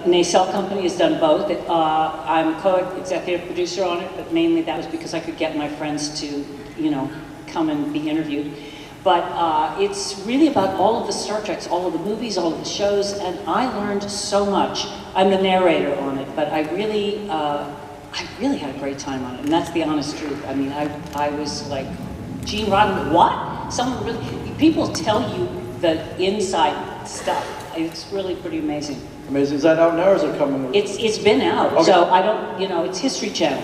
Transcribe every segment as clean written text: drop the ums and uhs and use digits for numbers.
Nacelle Company has done both. I'm co-executive producer on it, but mainly that was because I could get my friends to, you know, come and be interviewed. But it's really about all of the Star Treks, all of the movies, all of the shows, and I learned so much. I'm the narrator on it, but I really had a great time on it, and that's the honest truth. I mean, I was like, Gene Roddenberry, what? Someone really, people tell you the inside stuff. It's really pretty amazing. Amazing. Is that out now or is it coming? It's been out, okay. So I don't, you know, it's History Channel.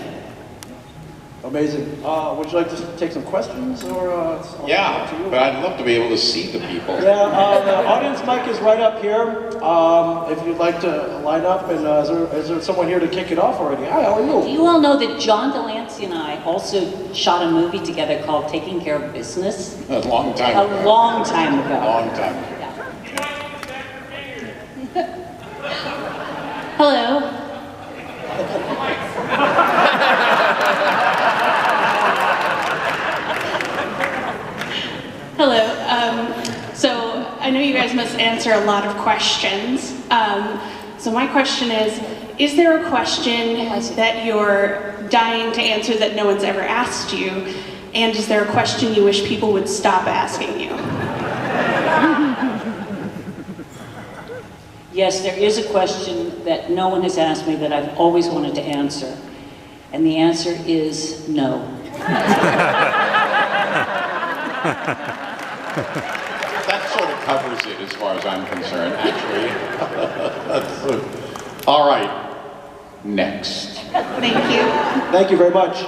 Amazing. Would you like to take some questions or? Yeah, but I'd love to be able to see the people. Yeah, the audience mic is right up here. If you'd like to line up, and is there someone here to kick it off already? Hi, how are you? Do you all know that John de Lancie and I also shot a movie together called Taking Care of Business? A long time ago. A long time ago. A long time ago. Yeah. Hello. Hello. So I know you guys must answer a lot of questions. So my question is there a question that you're dying to answer that no one's ever asked you? And is there a question you wish people would stop asking you? Yes, there is a question that no one has asked me that I've always wanted to answer. And the answer is no. That sort of covers it as far as I'm concerned, actually. All right, next. Thank you. Thank you very much.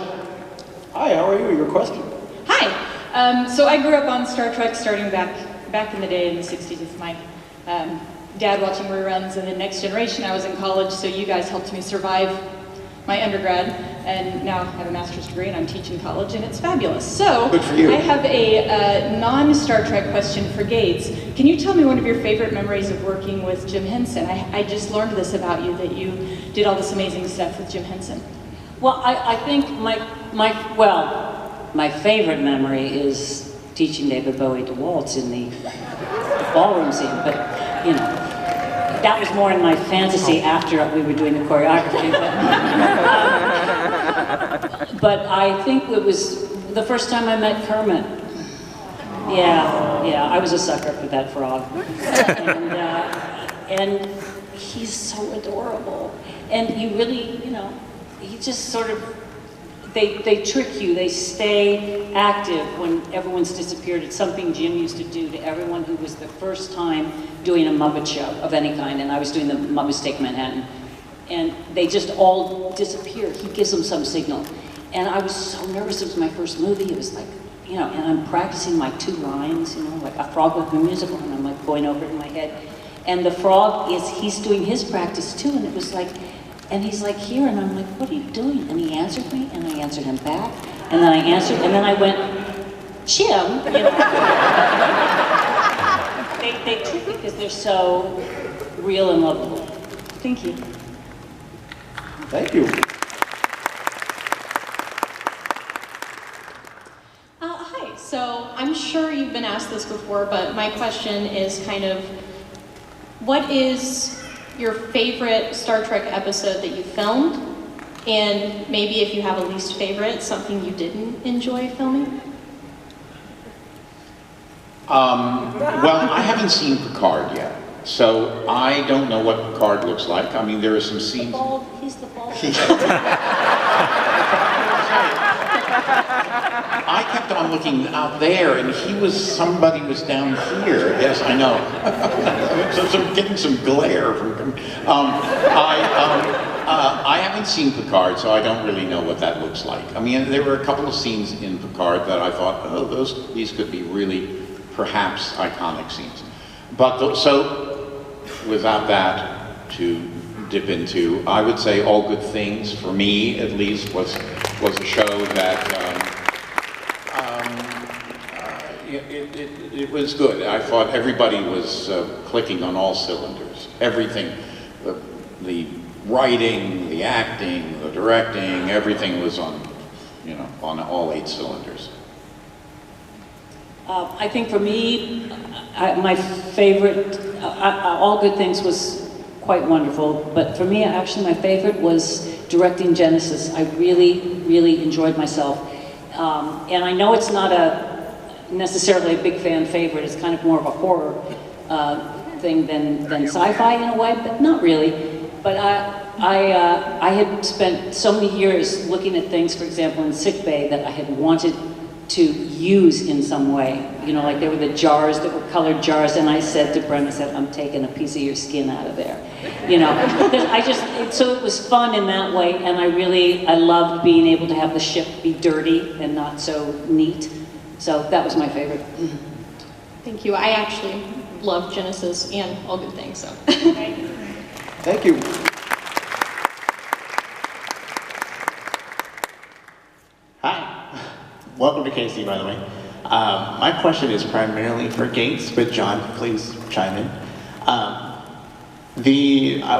Hi, how are you? Your question. Hi. So I grew up on Star Trek starting back in the day in the 60s with my dad watching reruns, and then Next Generation. I was in college, so you guys helped me survive my undergrad, and now I have a master's degree and I'm teaching college, and it's fabulous. So good for you. I have a non-Star Trek question for Gates. Can you tell me one of your favorite memories of working with Jim Henson? I just learned this about you, that you did all this amazing stuff with Jim Henson. Well, I think my favorite memory is teaching David Bowie to waltz in the ballroom scene, but you know, that was more in my fantasy after we were doing the choreography. But I think it was the first time I met Kermit. Yeah, I was a sucker for that frog. And he's so adorable. And you really, you know, he just sort of, they trick you, they stay active when everyone's disappeared. It's something Jim used to do to everyone who was the first time doing a Muppet show of any kind, and I was doing the Muppets Take Manhattan. And they just all disappear. He gives them some signal. And I was so nervous. It was my first movie. It was like, you know, and I'm practicing my 2 lines, you know, like A Frog with a Musical, and I'm like going over it in my head. And the frog he's doing his practice too, and it was like, and he's like here, and I'm like, what are you doing? And he answered me, and I answered him back, and then I answered, and then I went, Jim, you know. they trick me because they're so real and lovable. Thank you. Thank you. Hi, so I'm sure you've been asked this before, but my question is kind of, what is your favorite Star Trek episode that you filmed? And maybe if you have a least favorite, something you didn't enjoy filming? Well, I haven't seen Picard yet, so I don't know what Picard looks like. I mean, there are some scenes... He's the bald. I kept on looking out there, and somebody was down here. Yes, I know. So I'm getting some glare from him. I haven't seen Picard, so I don't really know what that looks like. I mean, there were a couple of scenes in Picard that I thought, oh, these could be really, perhaps, iconic scenes. But so, without that to dip into, I would say All Good Things, for me at least, was a show that it was good. I thought everybody was clicking on all cylinders. Everything, the writing, the acting, the directing, everything was on all 8 cylinders. I think for me, my favorite, All Good Things was quite wonderful. But for me, actually, my favorite was directing Genesis. I really, really enjoyed myself. And I know it's not necessarily a big fan favorite. It's kind of more of a horror thing than sci-fi in a way, but not really. But I had spent so many years looking at things, for example, in sickbay that I had wanted to use in some way. You know, like there were the jars that were colored jars, and I said to Brent, I said, I'm taking a piece of your skin out of there. You know, because so it was fun in that way, and I loved being able to have the ship be dirty and not so neat. So that was my favorite. Thank you. I actually love Genesis and All Good Things, so. Thank you. Hi. Welcome to KC, by the way. My question is primarily for Gates, but John, please chime in.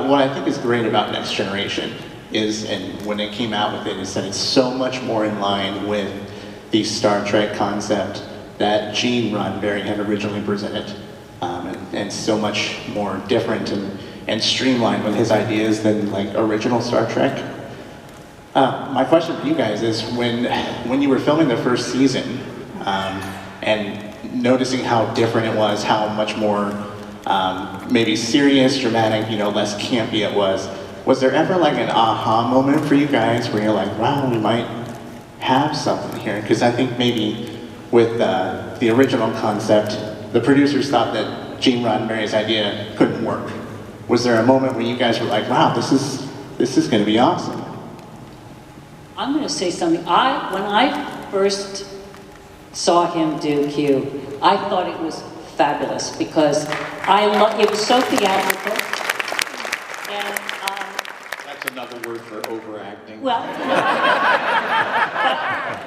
What I think is great about Next Generation is, and when it came out with it, is that it's so much more in line with the Star Trek concept that Gene Roddenberry had originally presented, and so much more different and streamlined with his ideas than like original Star Trek. My question for you guys is, when you were filming the first season, and noticing how different it was, how much more maybe serious, dramatic, you know, less campy it was there ever like an aha moment for you guys where you're like, wow, we might have something here? Because I think maybe with the original concept, the producers thought that Gene Roddenberry's idea couldn't work. Was there a moment when you guys were like, wow, this is going to be awesome? I'm going to say something. When I first saw him do Q, I thought it was fabulous because it was so theatrical. And, That's another word for overacting. well,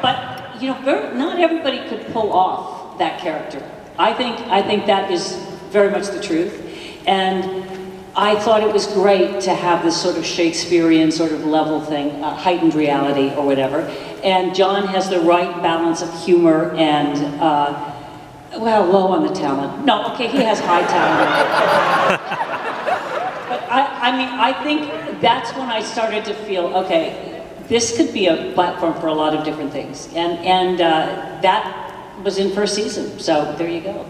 but you know, not everybody could pull off that character. I think that is very much the truth. And I thought it was great to have this sort of Shakespearean sort of level thing, heightened reality or whatever. And John has the right balance of humor and, well, low on the talent. No, okay, he has high talent. But I mean, I think that's when I started to feel, okay, this could be a platform for a lot of different things. And that was in first season, so there you go.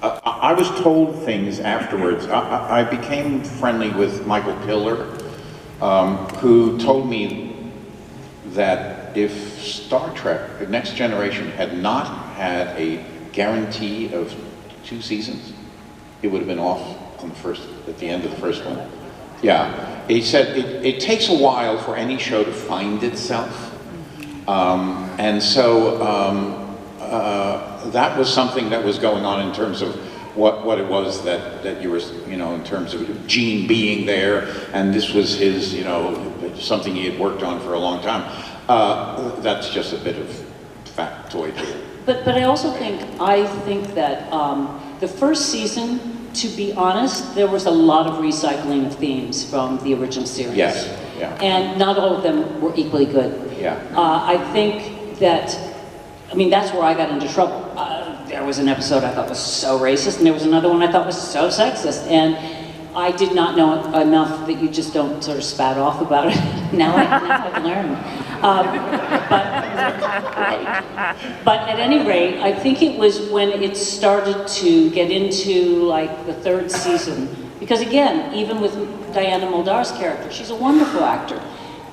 I was told things afterwards. I became friendly with Michael Piller, who told me that if Star Trek, Next Generation, had not had a guarantee of 2 seasons, it would have been off on at the end of the first one. Yeah, he said it takes a while for any show to find itself, and so. That was something that was going on in terms of what it was that you were, you know, in terms of Gene being there, and this was his, you know, something he had worked on for a long time. That's just a bit of factoid. But I also think that the first season, to be honest, there was a lot of recycling of themes from the original series. Yes, yeah. And not all of them were equally good. Yeah. I think that, I mean, that's where I got into trouble. There was an episode I thought was so racist, and there was another one I thought was so sexist, and I did not know enough that you just don't sort of spat off about it. now I've learned. But at any rate, I think it was when it started to get into like the 3rd season, because again, even with Diana Muldaur's character, she's a wonderful actor.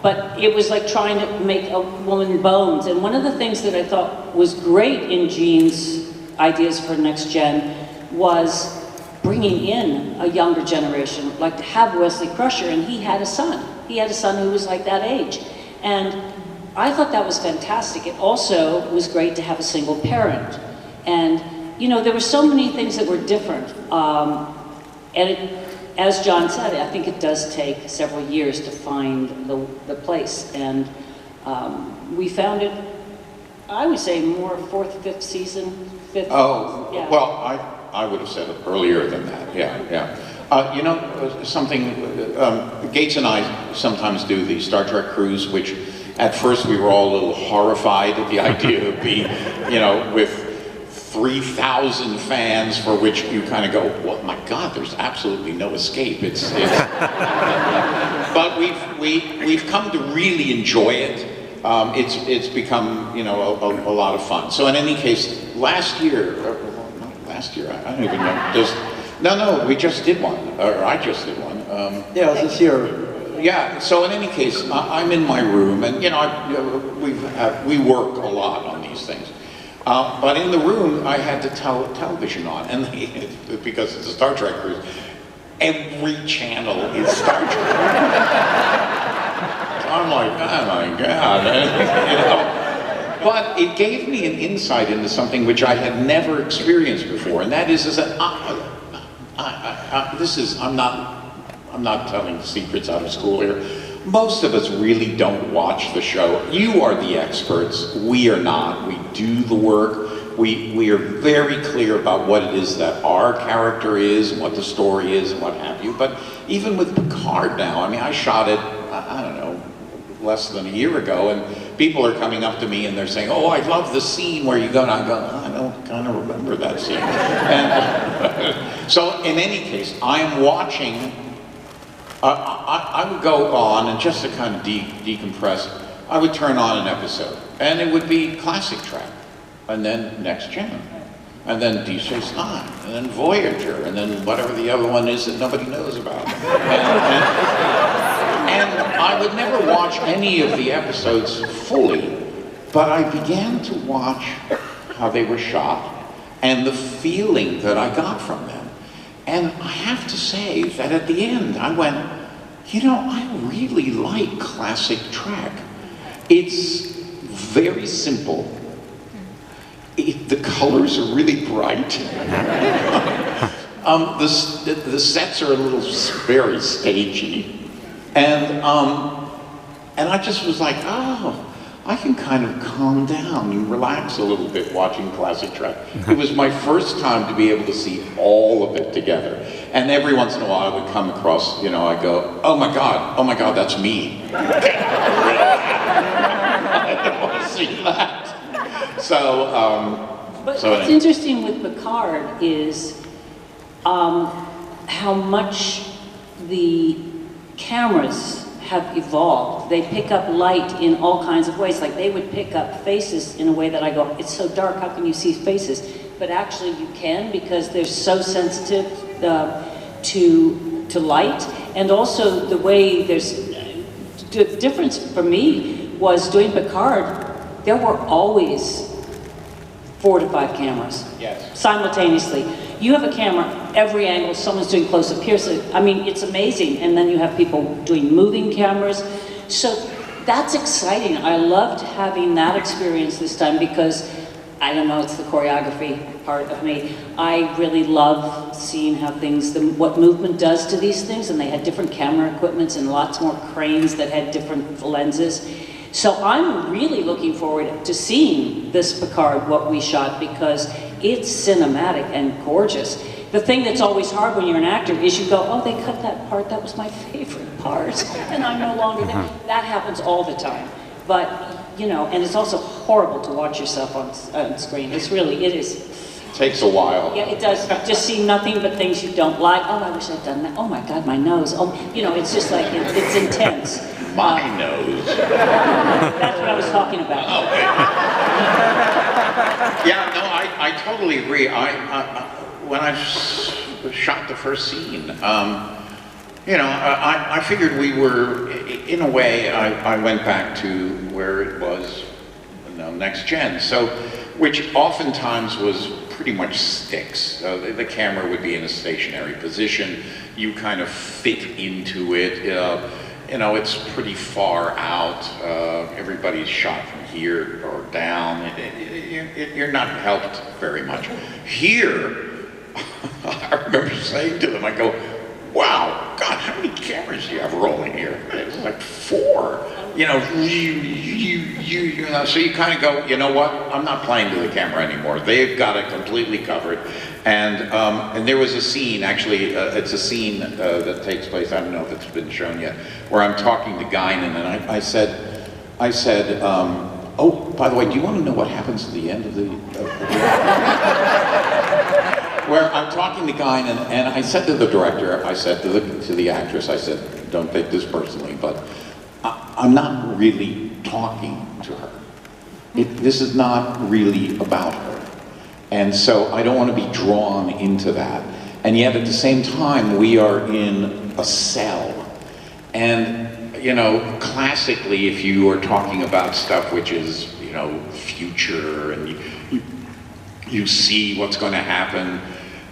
But it was like trying to make a woman bones. And one of the things that I thought was great in Gene's ideas for Next Gen was bringing in a younger generation, like to have Wesley Crusher, and he had a son. He had a son who was like that age. And I thought that was fantastic. It also was great to have a single parent. And, you know, there were so many things that were different. As John said, I think it does take several years to find the place, and we found it, I would say, more 4th, 5th season, 5th. Oh, yeah. well, I would have said it earlier than that, yeah. You know, something, Gates and I sometimes do the Star Trek cruise, which at first we were all a little horrified at the idea of being, you know, with 3,000 fans for which you kind of go, well, my God, there's absolutely no escape. But we've come to really enjoy it. It's become, you know, a lot of fun. So in any case, last year, I don't even know. No, we just did one, or I just did one. Yeah, it was this year. Yeah, so in any case, I'm in my room, and you know, we work a lot on these things. But in the room, I had the television on, and because it's a Star Trek cruise, every channel is Star Trek. So I'm like, oh my God, you know. But it gave me an insight into something which I had never experienced before, and that is that I'm not telling secrets out of school here. Most of us really don't watch the show. You are the experts. We are not. We do the work. We are very clear about what it is that our character is, and what the story is, and what have you. But even with Picard now, I mean, I shot it, I don't know, less than a year ago, and people are coming up to me and they're saying, oh, I love the scene where you go, and I go, I don't kind of remember that scene. And, so in any case, I am watching. I would go on, and just to kind of decompress, I would turn on an episode, and it would be classic Trek, and then Next Gen, and then Deep Space Nine, and then Voyager, and then whatever the other one is that nobody knows about. And I would never watch any of the episodes fully, but I began to watch how they were shot, and the feeling that I got from them. And I have to say that at the end, I went, you know, I really like classic Trek. It's very simple. The colors are really bright. The sets are a little very stagey. And I just was like, oh, I can kind of calm down and relax a little bit watching classic Trek. It was my first time to be able to see all of it together. And every once in a while I would come across, you know, I go, oh my God, that's me. I don't want to see that. So, But so what's interesting with Picard is how much the cameras have evolved. They pick up light in all kinds of ways. Like they would pick up faces in a way that I go, it's so dark, how can you see faces? But actually you can, because they're so sensitive to light. And also the way there's, the difference for me was doing Picard, there were always 4 to 5 cameras. Yes. Simultaneously. You have a camera, every angle, someone's doing close-up here, so, I mean, it's amazing. And then you have people doing moving cameras. So that's exciting. I loved having that experience this time because, I don't know, it's the choreography part of me. I really love seeing how things, what movement does to these things, and they had different camera equipments and lots more cranes that had different lenses. So I'm really looking forward to seeing this Picard, what we shot, because it's cinematic and gorgeous. The thing that's always hard when you're an actor is you go, oh, they cut that part, that was my favorite part, and I'm no longer there. That happens all the time. But, you know, and it's also horrible to watch yourself on screen. It's really, it is. Takes a while. Yeah, it does. Just see nothing but things you don't like. Oh, I wish I'd done that. Oh my God, my nose. Oh, you know, it's just like, it's intense. My nose. That's what I was talking about. Oh, okay. Yeah, no, I totally agree. When I shot the first scene, you know, I figured we were, in a way, I went back to where it was, you know, Next Gen. So, which oftentimes was pretty much sticks. The camera would be in a stationary position. You kind of fit into it. You know, it's pretty far out. Everybody's shot from here or down. You're not helped very much. Here, I remember saying to them, I go, wow, God, how many cameras do you have rolling here? It was like 4. You know, you know, so you kind of go, you know what? I'm not playing to the camera anymore. They've got it completely covered. And there was a scene, actually, it's a scene that takes place, I don't know if it's been shown yet, where I'm talking to Guinan, and I said, oh, by the way, do you want to know what happens at the end of the where I'm talking to Guy, and I said to the director, I said to the actress, I said, don't take this personally, but I'm not really talking to her. This is not really about her. And so I don't want to be drawn into that. And yet at the same time, we are in a cell. And, you know, classically, if you are talking about stuff which is, you know, future, and you see what's going to happen,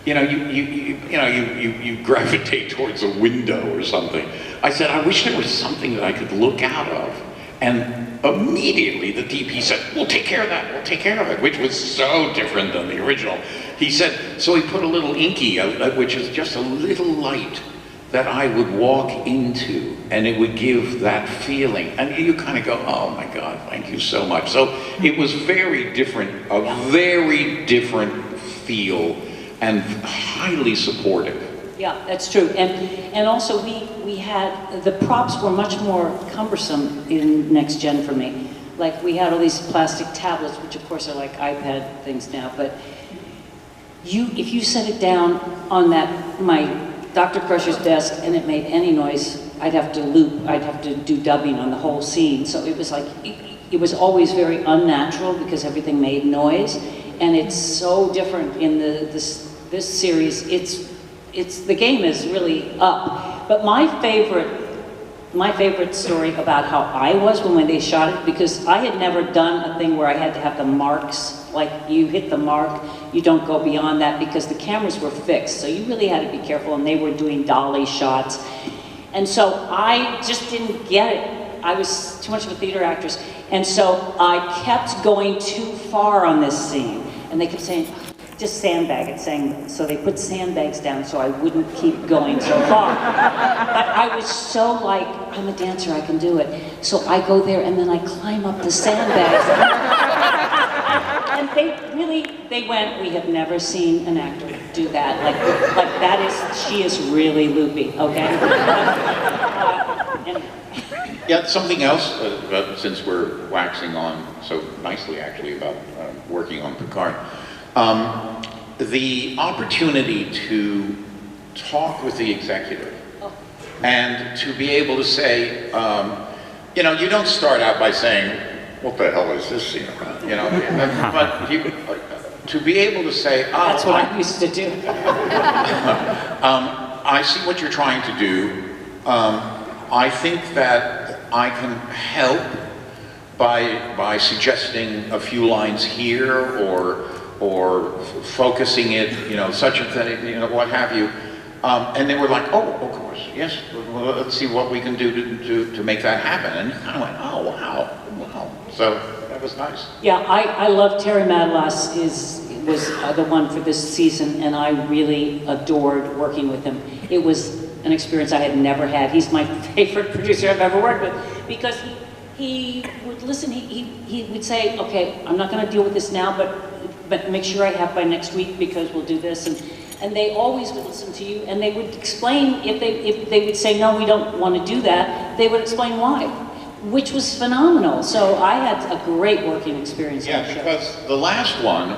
you know, you gravitate towards a window or something. I said, I wish there was something that I could look out of. And immediately the DP said, we'll take care of that, we'll take care of it, which was so different than the original. He said, so he put a little inky, which is just a little light that I would walk into, and it would give that feeling. And you kind of go, oh my God, thank you so much. So it was very different, a very different feel, and highly supportive. Yeah, that's true. And also we had, the props were much more cumbersome in Next Gen for me. Like, we had all these plastic tablets, which of course are like iPad things now, but if you set it down on my Dr. Crusher's desk and it made any noise, I'd have to do dubbing on the whole scene. So it was like, it was always very unnatural because everything made noise. And it's so different in this series. The game is really up. But my favorite story about how I was when they shot it, because I had never done a thing where I had to have the marks, like you hit the mark, you don't go beyond that, because the cameras were fixed. So you really had to be careful, and they were doing dolly shots. And so I just didn't get it. I was too much of a theater actress. And so I kept going too far on this scene. And they kept saying, just sandbag it, so they put sandbags down so I wouldn't keep going so far. But I was so like, I'm a dancer, I can do it. So I go there and then I climb up the sandbags. And they went, we have never seen an actor do that. Like she is really loopy, okay? Anyway. Yeah, something else, since we're waxing on so nicely actually about working on Picard. The opportunity to talk with the executive and to be able to say, you know, you don't start out by saying, what the hell is this scene about? You know, but to be able to say, oh, that's what I used to do. I see what you're trying to do. I think that I can help by suggesting a few lines here, or focusing it, you know, such a thing, you know, what have you. And they were like, oh, of course, yes, well, let's see what we can do to make that happen. And you kind of went, oh, wow. So that was nice. Yeah, I love Terry Madalas was the one for this season, and I really adored working with him. It was an experience I had never had. He's my favorite producer I've ever worked with, because he would listen, he would say, okay, I'm not going to deal with this now, but make sure I have by next week, because we'll do this. And they always would listen to you, and they would explain, if they would say, no, we don't want to do that, they would explain why, which was phenomenal. So I had a great working experience on the show. Yeah, because the last one,